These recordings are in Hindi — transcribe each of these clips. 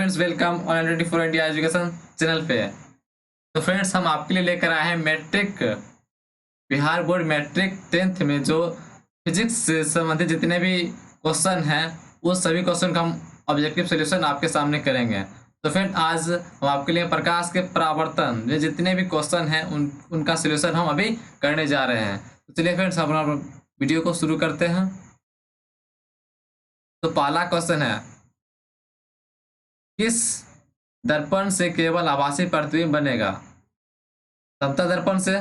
Friends, welcome on 24 India education channel पे। तो फ्रेंड्स, हम आपके लिए लेकर आए हैं matric Bihar board matric 10th में जो फिजिक्स से संबंधित जितने भी क्वेश्चन हैं वो सभी क्वेश्चन का हम ऑब्जेक्टिव सॉल्यूशन आपके सामने करेंगे। तो फ्रेंड, आज हम आपके लिए प्रकाश के परावर्तन में जितने भी क्वेश्चन हैं उनका सॉल्यूशन हम अभी करने जा रहे हैं। तो चलिए फ्रेंड्स, हम अपना वीडियो को शुरू करते हैं। तो पहला क्वेश्चन है, किस दर्पण से केवल आभासी प्रतिबिंब बनेगा? समतल दर्पण से,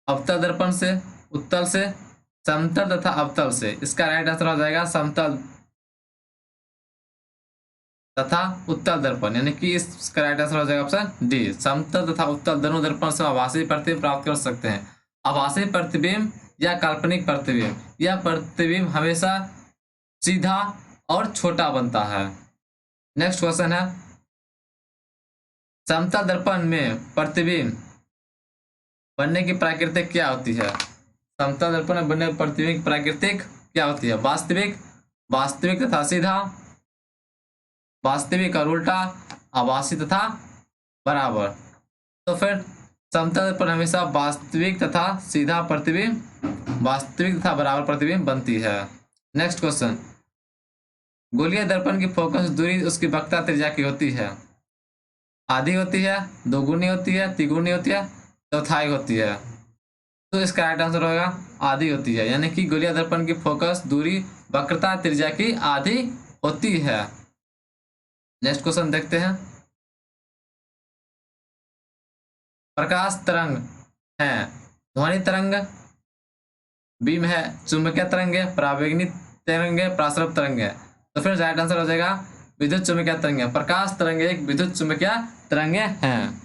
अवतल दर्पण से, उत्तल से, समतल तथा अवतल से। इसका राइट आंसर हो जाएगा समतल तथा उत्तल दर्पण, यानी कि इसका राइट आंसर हो जाएगा ऑप्शन डी। समतल तथा उत्तल दोनों दर्पण से आभासी प्रतिबिंब प्राप्त कर सकते हैं। आभासी प्रतिबिंब या काल्पनिक प्रतिबिंब, यह प्रतिबिंब हमेशा सीधा और छोटा बनता है। नेक्स्ट क्वेश्चन है, समतल दर्पण में प्रतिबिंब बनने की प्राकृतिक क्या होती है? समतल दर्पण में बनने प्रतिबिंब की प्राकृतिक क्या होती है? वास्तविक, वास्तविक तथा सीधा, वास्तविक और उल्टा, आभासी तथा बराबर। तो फिर समतल दर्पण हमेशा वास्तविक तथा सीधा प्रतिबिंब, वास्तविक तथा बराबर प्रतिबिंब बनती है। नेक्स्ट क्वेश्चन, गोलीय दर्पण की फोकस दूरी उसकी वक्रता त्रिज्या की होती है? आधी होती है, दोगुनी होती है, तिगुनी होती है, चौथाई होती है। तो इसका राइट आंसर होगा आधी होती है, यानी कि गोलीय दर्पण की फोकस दूरी वक्रता त्रिज्या की आधी होती है। नेक्स्ट क्वेश्चन देखते हैं, प्रकाश तरंग है ध्वनि तरंग, बीम है चुंबकीय तरंग है, परावैंगनिक तरंग है, प्रासरव तरंग है। तो फिर राइट आंसर हो जाएगा विद्युत चुंबकीय तरंग है। प्रकाश तरंग एक विद्युत चुंबकीय तरंगे हैं।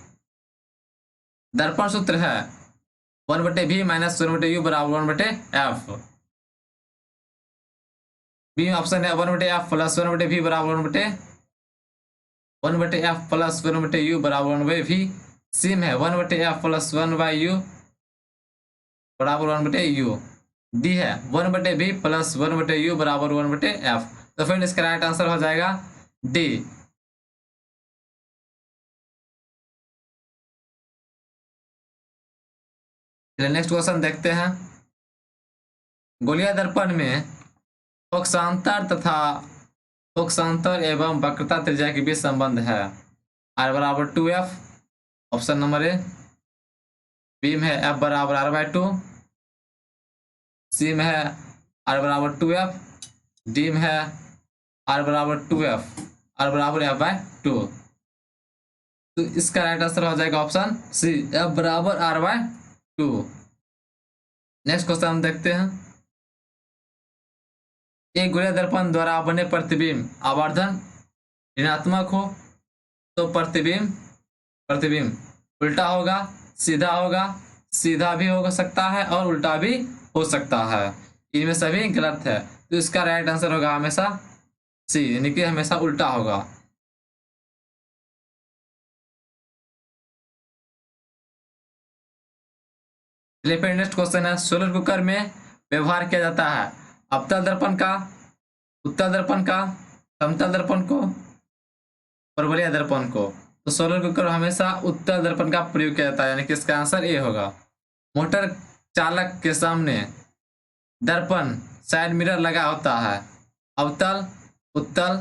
दर्पण सूत्र है 1/v माइनस 1/u बराबर 1/f। बी ऑप्शन है 1/f प्लस 1/v बराबर 1/f प्लस 1/u बराबर 1/v। सिम है 1/f प्लस 1/u बराबर 1/u। डी है 1/v प्लस 1/u बराबर 1/f। तो फिर इसका राइट आंसर हो जाएगा डी। नेक्स्ट क्वेश्चन देखते हैं, गोलीय दर्पण में फोकसांतर तथा फोकसांतर एवं वक्रता त्रिज्या के बीच संबंध है। r बराबर 2f, option number A. Beam है f बराबर r/2, सिम है r बराबर 2f, डीम है r बराबर 2f, r बराबर f/2। तो इसका राइट आंसर हो जाएगा ऑप्शन सी, f बराबर r/2। नेक्स्ट क्वेश्चन हम देखते हैं, एक गोलीय दर्पण द्वारा बने प्रतिबिंब आवर्धन ऋणात्मक हो तो प्रतिबिंब उल्टा होगा, सीधा होगा, सीधा भी हो सकता है और उल्टा भी हो सकता है। इनमें सभी गलत है, तो इसका राइट आंसर होगा हमेशा सी, यानी कि हमेशा उल्टा होगा। चलिए नेक्स्ट क्वेश्चन है, सोलर कुकर में व्यवहार किया जाता है अवतल दर्पण का, उत्तल दर्पण का, समतल दर्पण को, परवलय दर्पण को। तो सोलर कुकर हमेशा उत्तल दर्पण का प्रयोग किया जाता है, यानी कि इसका आंसर ए होगा। मोटर चालक के सामने दर्पण साइड मिरर लगा होता है, अवतल, उत्तल,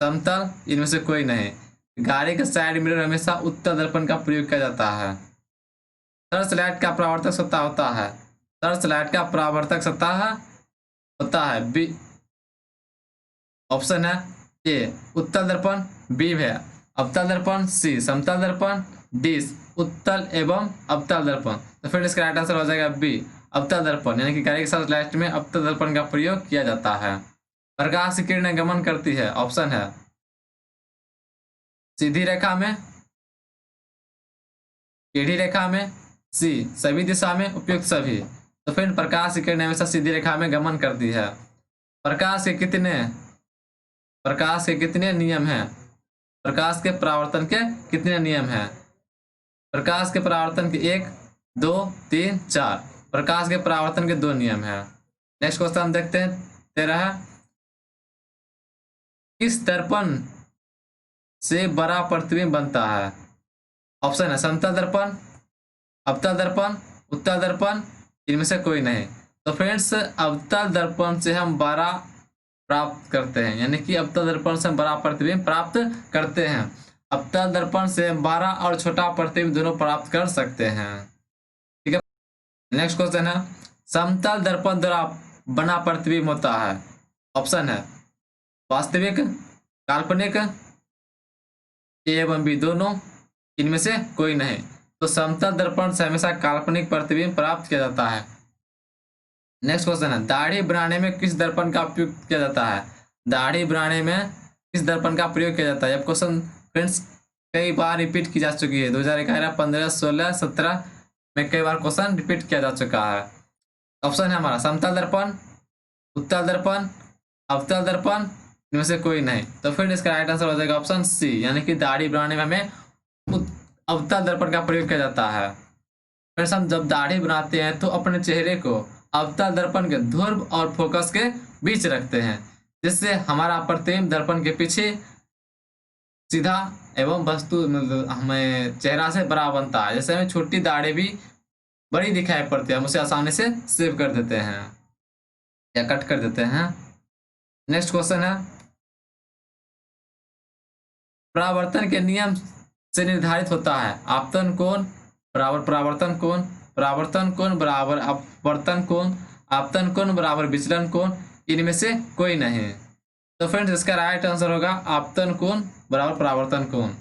समतल, इनमें से कोई नहीं। गाड़ी का साइड मिरर हमेशा उत्तल दर्पण का प्रयोग किया जाता है। सर्च लाइट का परावर्तक सतह होता है, सर्च लाइट का परावर्तक सतह होता है बी, ऑप्शन है ए उत्तल दर्पण, बी है अवतल दर्पण, सी समतल दर्पण, डी उत्तल एवं अवतल दर्पण। तो फिर इसका राइट आंसर हो जाएगा बी अवतल दर्पण, यानी कि गाड़ी के सर्च लाइट में अवतल दर्पण का प्रयोग किया जाता है। प्रकाश की किरणें गमन करती है, ऑप्शन है सीधी रेखा में, टेढ़ी रेखा में, सी सभी दिशा में, उपयुक्त सभी। तो फिर प्रकाश की किरणें हमेशा सीधी रेखा में गमन करती है। प्रकाश के कितने नियम हैं? प्रकाश के परावर्तन के कितने नियम हैं? प्रकाश के परावर्तन के 1, 2, 3, 4। प्रकाश के परावर्तन के 2 नियम हैं। नेक्स्ट क्वेश्चन हम देखते हैं 13 है, किस दर्पण से बड़ा प्रतिबिंब बनता है। ऑप्शन है समतल दर्पण, अवतल दर्पण, उत्तल दर्पण, इनमें से कोई नहीं। तो फ्रेंड्स अवतल दर्पण से हम बड़ा प्राप्त करते हैं, यानी कि अवतल दर्पण से हम बड़ा प्रतिबिंब प्राप्त करते हैं। अवतल दर्पण से बड़ा और छोटा प्रतिबिंब दोनों प्राप्त कर सकते हैं। ठीक है, नेक्स्ट क्वेश्चन है समतल दर्पण द्वारा बना प्रतिबिंब होता है। ऑप्शन है वास्तविक, काल्पनिक, ए एवं बी दोनों, इनमें से कोई नहीं। तो समतल दर्पण से हमेशा काल्पनिक प्रतिबिंब प्राप्त किया जाता है। नेक्स्ट क्वेश्चन है दाढ़ी बनाने में किस दर्पण का उपयोग किया जाता है। दाढ़ी बनाने में किस दर्पण का प्रयोग किया जाता है। अब क्वेश्चन फ्रेंड्स कई बार रिपीट की जा चुकी है, 2011, 15, 16, 17 में कई बार क्वेश्चन रिपीट किया जा चुका है। ऑप्शन है हमारा समतल दर्पण, उत्तल दर्पण, अवतल दर्पण, इनमें से कोई नहीं। तो फिर इसका राइट आंसर हो जाएगा ऑप्शन सी, यानी कि दाढ़ी बनाने में हमें अवतल दर्पण का प्रयोग किया जाता है। फिर हम जब दाढ़ी बनाते हैं तो अपने चेहरे को अवतल दर्पण के ध्रुव और फोकस के बीच रखते हैं, जिससे हमारा प्रतिबिंब दर्पण के पीछे सीधा एवं वस्तु हमें चेहरा से बड़ा बनता है। जैसे हमें छोटी दाढ़ी भी बड़ी दिखाई पड़ती है, हम उसे आसानी से सेव कर देते हैं या कट कर देते हैं। नेक्स्ट क्वेश्चन है परावर्तन के नियम से निर्धारित होता है आपतन कोण बराबर परावर्तन कोण, परावर्तन कोण बराबर अपवर्तन कोण, आपतन कोण बराबर विचलन कोण, इनमें से कोई नहीं। तो फ्रेंड्स इसका राइट आंसर होगा आपतन कोण बराबर परावर्तन कोण।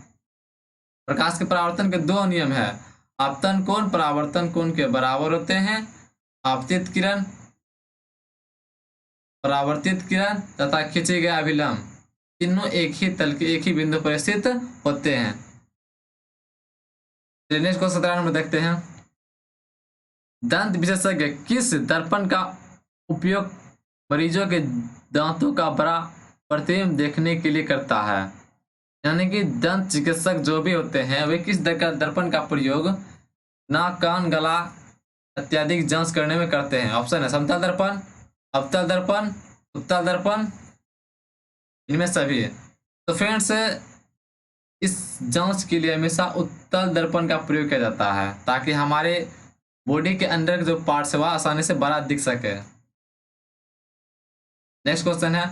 प्रकाश के परावर्तन के दो नियम है, आपतन कोण परावर्तन कोण के बराबर होते हैं, आपतित किरण, परावर्तित किरण तथा खींचे गए अभिलंब तीनों एक ही तल के एक ही बिंदु पर स्थित होते हैं। नेक्स्ट को 17 नंबर देखते हैं दंत विशेषज्ञ किस दर्पण का उपयोग मरीजों के दांतों का बड़ा प्रतिबिंब देखने के लिए करता है। यानी कि दंत चिकित्सक जो भी होते हैं वे किस दर्पण का प्रयोग नाक, कान, गला इत्यादि की जांच करने में करते हैं। ऑप्शन है समतल दर्पण, अवतल दर्पण, उत्तल दर्पण, इनमें सभी है। तो फ्रेंड्स इस जांच के लिए हमेशा उत्तल दर्पण का प्रयोग किया जाता है ताकि हमारे बॉडी के अंदर के जो पार्ट्स है वह आसानी से बड़ा दिख सके। नेक्स्ट क्वेश्चन है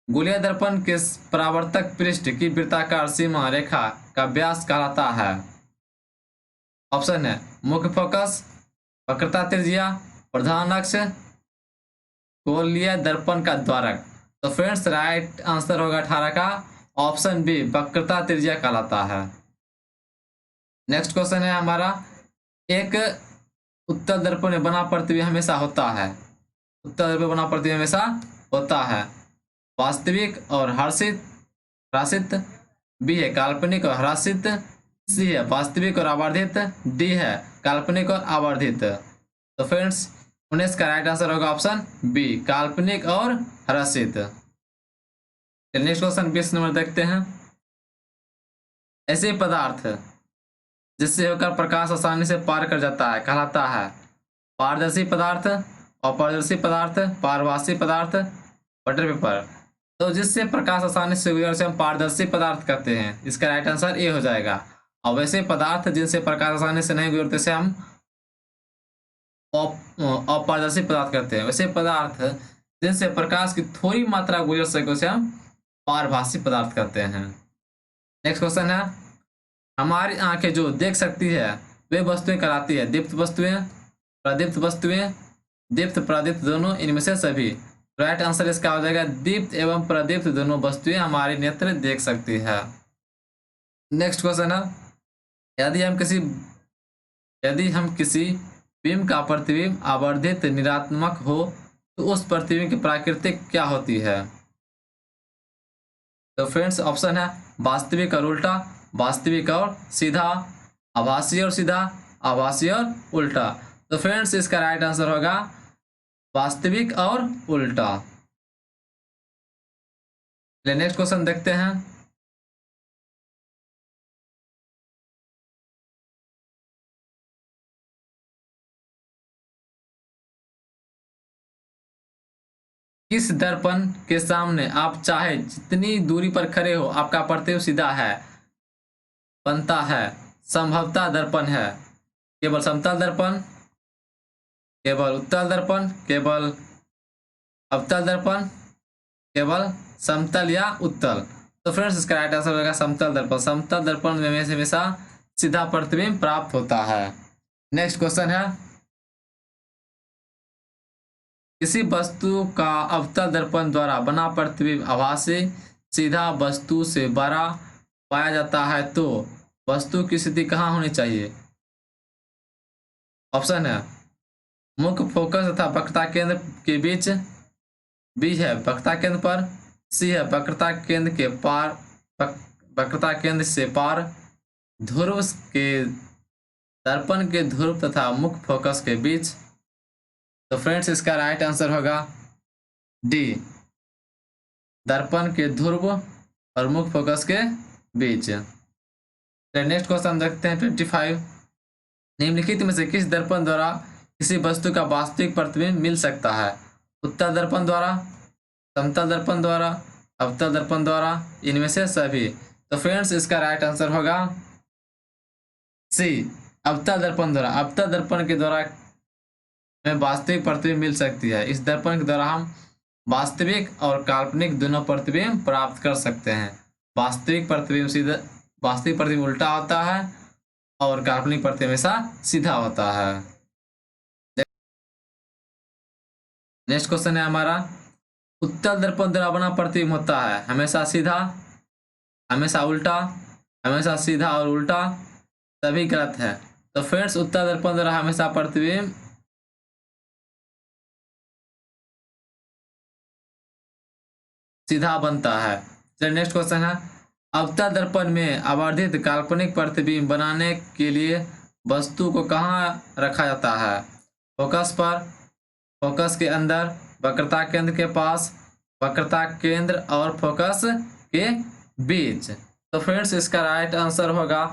गोलीय दर्पण के परावर्तक पृष्ठ की वृत्ताकार सीमा रेखा का व्यास कहलाता है। ऑप्शन है मुख्य फोकस, वक्रता त्रिज्या, प्रधान अक्ष, गोलीय दर्पण का द्वारक। तो फ्रेंड्स राइट आंसर होगा 18 का ऑप्शन बी, वक्रता त्रिज्या कहलाता है। नेक्स्ट क्वेश्चन है हमारा एक उत्तल दर्पण में बना प्रतिबिंब हमेशा होता है, उत्तल दर्पण बना प्रतिबिंब हमेशा होता है वास्तविक और ह्रासित, बी है काल्पनिक और ह्रासित, सी है वास्तविक और आवर्धित, डी है काल्पनिक और आवर्धित। तो फ्रेंड्स 19 का राइट आंसर होगा ऑप्शन बी, काल्पनिक और ह्रासित। नेक्स्ट क्वेश्चन 20 नंबर देखते हैं ऐसे पदार्थ जिससे होकर प्रकाश आसानी से पार कर जाता है कहलाता है पारदर्शी पदार्थ, अपारदर्शी पदार्थ, पारभासी पदार्थ, बटर पेपर। तो जिससे प्रकाश आसानी से गुजर से हम पारदर्शी पदार्थ कहते हैं, इसका राइट आंसर ए हो जाएगा। और वैसे पदार्थ जिनसे प्रकाश आसानी से नहीं गुजरते से हम अपारदर्शी पदार्थ कहते हैं। वैसे पदार्थ जिनसे प्रकाश की थोड़ी मात्रा गुजर सके उसे हम पारभासी पदार्थ कहते हैं। नेक्स्ट क्वेश्चन है हमारी आंखें जो देख सकती है वे वस्तुएं कहलाती है दीप्त वस्तुएं, प्रदीप्त वस्तुएं, दीप्त प्रदीप्त दोनों, इनमें से सभी। राइट आंसर इसका हो जाएगा दीप्त एवं प्रदीप्त दोनों वस्तुएं हमारे नेत्र देख सकती है। नेक्स्ट क्वेश्चन है यदि हम किसी बिंब का प्रतिबिंब आवर्धित निरात्मक हो तो उस प्रतिबिंब की प्राकृतिक क्या होती है। तो फ्रेंड्स ऑप्शन है वास्तविक और उल्टा, वास्तविक और सीधा, आभासी और सीधा, आभासी और उल्टा। तो फ्रेंड्स इसका राइट आंसर होगा वास्तविक और उल्टा। नेक्स्ट क्वेश्चन देखते हैं किस दर्पण के सामने आप चाहे जितनी दूरी पर खड़े हो आपका प्रतिबिंब सीधा है बनता है, संभवतः दर्पण है। केवल समतल दर्पण, केवल उत्तल दर्पण, केवल अवतल दर्पण, केवल समतल या उत्तल। तो फ्रेंड्स इसका राइट आंसर होगा समतल दर्पण। समतल दर्पण में हमेशा सीधा प्रतिबिंब प्राप्त होता है। नेक्स्ट क्वेश्चन है, किसी वस्तु का अवतल दर्पण द्वारा बना प्रतिबिंब आभासी सीधा वस्तु से बड़ा पाया जाता है तो वस्तु की स्थिति कहाँ होनी चाहिए? ऑप्शन है मुख्य फोकस तथा वक्रता केंद्र के बीच, बी है वक्रता केंद्र पर, सी है वक्रता केंद्र के पार, वक्रता केंद्र से पार, ध्रुव के दर्पण के ध्रुव तथा मुख्य फोकस के बीच। तो फ्रेंड्स इसका राइट आंसर होगा डी, दर्पण के ध्रुव और मुख्य फोकस के बीच। नेक्स्ट क्वेश्चन देखते हैं 25। निम्नलिखित में से किस दर्पण द्वारा किसी वस्तु का वास्तविक प्रतिबिंब मिल सकता है? उत्तल दर्पण द्वारा, समतल दर्पण द्वारा, अवतल दर्पण द्वारा, इनमें से सभी। तो फ्रेंड्स इसका राइट आंसर होगा सी, अवतल दर्पण द्वारा। अवतल दर्पण के द्वारा हमें वास्तविक प्रतिबिंब मिल सकती है। इस दर्पण के द्वारा हम वास्तविक और काल्पनिक दोनों प्रतिबिंब प्राप्त कर सकते हैं। वास्तविक प्रतिबिंब सीधा, वास्तविक प्रतिबिंब उल्टा होता है और काल्पनिक प्रतिबिंब हमेशा सीधा होता है। नेक्स्ट क्वेश्चन है हमारा, उत्तल दर्पण द्वारा बना प्रतिबिंब होता है हमेशा सीधा, हमेशा उल्टा, हमेशा सीधा और उल्टा, सभी गलत है। तो फ्रेंड्स उत्तल दर्पण द्वारा हमेशा प्रतिबिंब सीधा बनता है। चलिए नेक्स्ट क्वेश्चन है, अवतल दर्पण में आवर्धित काल्पनिक प्रतिबिंब बनाने के लिए वस्तु को कहाँ रखा जाता है? फोकस पर, फोकस के अंदर, वक्रता केंद्र के पास, वक्रता केंद्र और फोकस के बीच। तो फ्रेंड्स इसका राइट आंसर होगा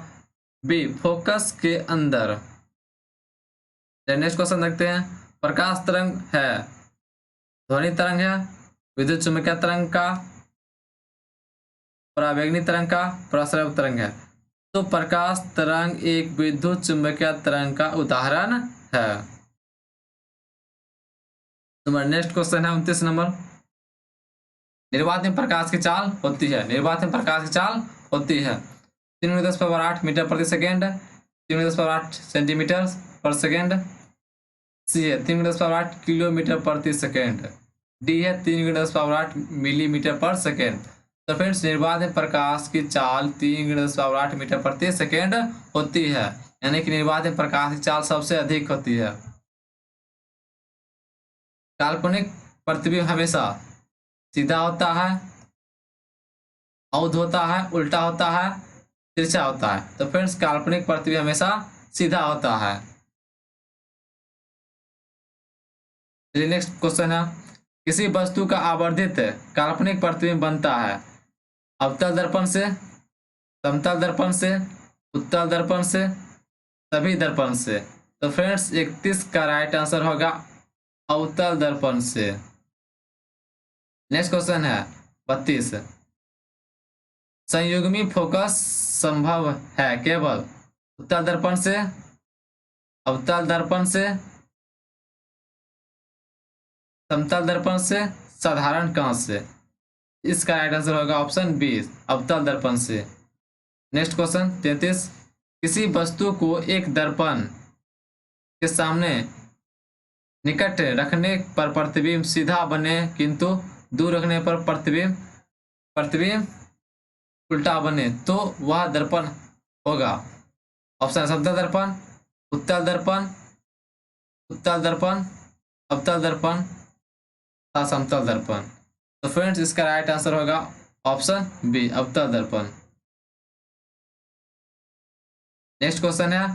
बी, फोकस के अंदर। नेक्स्ट क्वेश्चन देखते हैं, प्रकाश तरंग है, ध्वनि तरंग है, विद्युत चुम्बकीय तरंग का, परावैगनी तरंग का, प्रसरव तरंग है। तो प्रकाश तरंग एक विद्युत चुम्बकीय तरंग का उदाहरण है। तुम्हारा नेक्स्ट क्वेश्चन है 29 नंबर, निर्वात में प्रकाश की चाल होती है, निर्वात में प्रकाश की चाल होती है 3×10⁸ मीटर प्रति सेकेंड, 3×10⁸ सेंटीमीटर पर सेकेंड, सी है 3×10⁸ किलोमीटर प्रति सेकेंड, डी है 3×10⁸ मिलीमीटर पर सेकेंड। तो फ्रेंड्स निर्वात में प्रकाश की चाल 3×10⁸ मीटर प्रति सेकेंड होती है, यानी कि निर्वात में प्रकाश की चाल सबसे अधिक होती है। काल्पनिक प्रतिबिंब हमेशा सीधा होता है, औध होता है, उल्टा होता है, तिरछा होता है। तो फ्रेंड्स काल्पनिक प्रतिबिंब हमेशा सीधा होता है। चलिए नेक्स्ट क्वेश्चन है, किसी वस्तु का आवर्धित काल्पनिक प्रतिबिंब बनता है अवतल दर्पण से, समतल दर्पण से, उत्तल दर्पण से, सभी दर्पण से। तो फ्रेंड्स 31 का राइट आंसर होगा अवतल दर्पण से। नेक्स्ट क्वेश्चन है 32, संयुग्मी फोकस संभव है केवल उत्तल दर्पण से, अवतल दर्पण से, समतल दर्पण से, साधारण कांच से। इसका राइट आंसर होगा ऑप्शन बी, अवतल दर्पण से। नेक्स्ट क्वेश्चन 33, किसी वस्तु को एक दर्पण के सामने निकट रखने पर प्रतिबिंब सीधा बने किंतु दूर रखने पर प्रतिबिंब उल्टा बने तो वह दर्पण होगा। ऑप्शन समतल दर्पण, उत्तल दर्पण, उत्तल दर्पण, अवतल दर्पण, समतल दर्पण। तो फ्रेंड्स इसका राइट आंसर होगा ऑप्शन बी, अवतल दर्पण। नेक्स्ट क्वेश्चन है,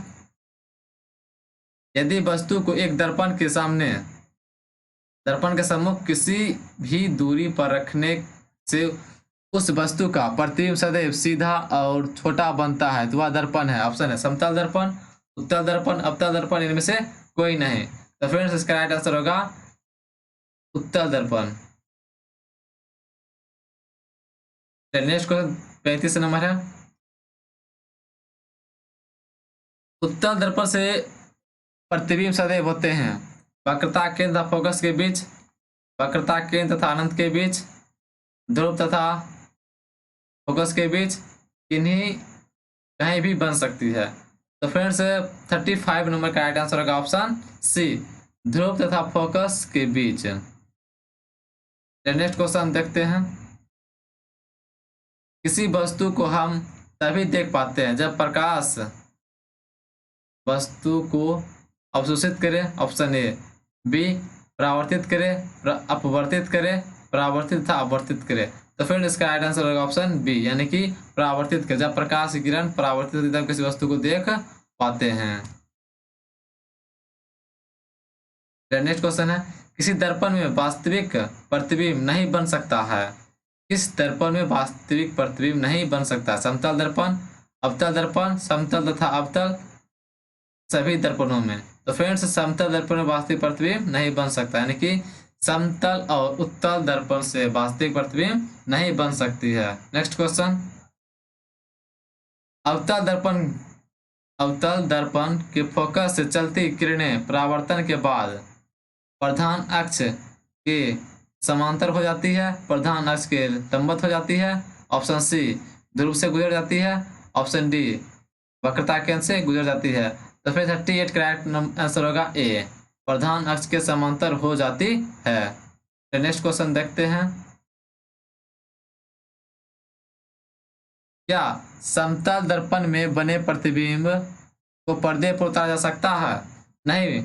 यदि वस्तु को एक दर्पण के सामने, दर्पण के सम्मुख किसी भी दूरी पर रखने से उस वस्तु का प्रतिबिंब सदैव सीधा और छोटा बनता है तो वह दर्पण है। ऑप्शन है समतल दर्पण, उत्तल दर्पण, अवतल दर्पण, इनमें से कोई नहीं। तो फ्रेंड्स इसका राइट आंसर होगा उत्तल दर्पण। नेक्स्ट क्वेश्चन 35 नंबर है, उत्तल दर्पण से प्रतिबिंब सदैव होते हैं वक्रता केंद्र तथा फोकस के बीच, वक्रता केंद्र तथा अनंत के बीच, ध्रुव तथा फोकस के बीच, इन्हीं कहीं भी बन सकती है। तो फ्रेंड्स 35 नंबर का राइट आंसर होगा ऑप्शन सी, ध्रुव तथा फोकस के बीच। नेक्स्ट क्वेश्चन देखते हैं। किसी वस्तु को हम तभी देख पाते हैं जब प्रकाश वस्तु को अवशोषित करे, ऑप्शन ए, बी परावर्तित करे, अपवर्तित करे, परावर्तित तथा अपवर्तित करे। तो फ्रेंड इसका राइट आंसर होगा ऑप्शन बी, यानी कि परावर्तित करे, जब प्रकाश की किरण परावर्तित होती है तब किसी वस्तु को देख पाते हैं। नेक्स्ट क्वेश्चन है, किसी दर्पण में वास्तविक प्रतिबिंब नहीं बन सकता है। किस दर्पण में वास्तविक प्रतिबिंब नहीं बन सकता? समतल दर्पण, अवतल दर्पण, समतल तथा अवतल, सभी दर्पणों में। तो फ्रेंड्स समतल दर्पण में वास्तविक प्रतिबिंब नहीं बन सकता, यानी कि समतल और उत्तल दर्पण से वास्तविक प्रतिबिंब नहीं बन सकती है। नेक्स्ट क्वेश्चन, अवतल दर्पण के फोकस से चलती किरणें परावर्तन के बाद प्रधान अक्ष के समांतर हो जाती है, प्रधान अक्ष के लंबवत हो जाती है, ऑप्शन सी ध्रुव से गुजर जाती है, ऑप्शन डी वक्रता केंद्र से गुजर जाती है। तो फिर 38 करेक्ट आंसर होगा ए, प्रधान अक्ष के समांतर हो जाती है। तो नेक्स्ट क्वेश्चन देखते हैं, क्या समतल दर्पण में बने प्रतिबिंब को पर्दे पर उतारा जा सकता है? नहीं,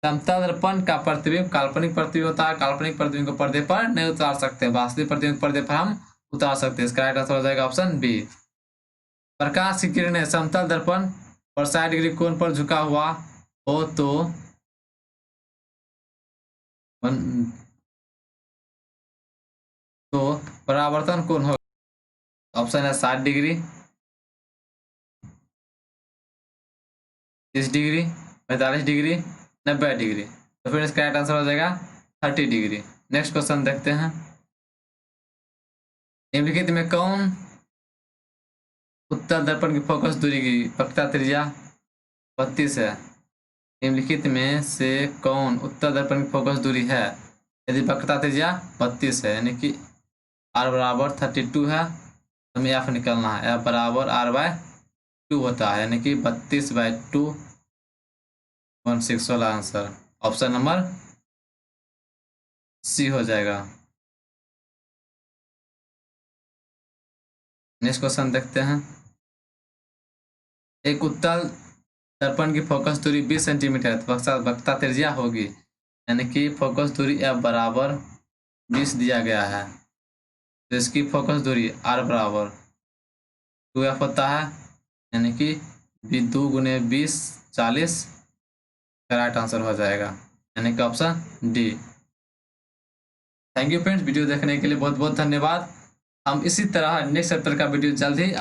समतल दर्पण का प्रतिबिंब काल्पनिक प्रतिबिंब होता है, काल्पनिक प्रतिबिंब को पर्दे पर नहीं उतार सकते, वास्तविक प्रतिबिंब को पर्दे पर हम उतार सकते हैं। इसका राइट आंसर हो जाएगा ऑप्शन बी। प्रकाश की किरणें समतल दर्पण और 60 डिग्री कोण पर झुका हुआ हो तो परावर्तन कोण हो, ऑप्शन है 60 डिग्री, 30 डिग्री, 45 डिग्री, 90 डिग्री। तो फिर इसका राइट आंसर हो जाएगा 30 डिग्री। नेक्स्ट क्वेश्चन देखते हैं, निम्नलिखित में कौन उत्तल दर्पण की फोकस दूरी की वक्रता त्रिज्या 32 है? निम्नलिखित में से कौन उत्तल दर्पण की फोकस दूरी है यदि वक्रता त्रिज्या 32 है, यानी कि r बराबर 32 है, हमें f निकलना है, f बराबर r/2 होता है, यानी कि 32/2 16 वाला आंसर ऑप्शन नंबर सी हो जाएगा। नेक्स्ट क्वेश्चन देखते हैं, एक उत्तल दर्पण की फोकस दूरी 20 सेंटीमीटर वक्रता त्रिज्या होगी, यानी कि फोकस दूरी f बराबर 20 दिया गया है, तो इसकी फोकस दूरी r बराबर 2f होता है, यानी कि 2 गुने 20 40 का राइट आंसर हो जाएगा, यानी कि option D. Thank you friends, video देखने के लिए बहुत बहुत धन्यवाद। हम इसी तरह नेक्स्ट चैप्टर का वीडियो जल्द ही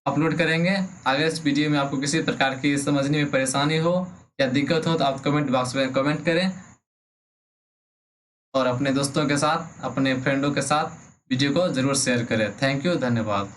अपलोड करेंगे। अगर इस वीडियो में आपको किसी प्रकार की समझने में परेशानी हो या दिक्कत हो तो आप कमेंट बॉक्स में कमेंट करें और अपने दोस्तों के साथ, अपने फ्रेंडों के साथ वीडियो को ज़रूर शेयर करें। थैंक यू, धन्यवाद।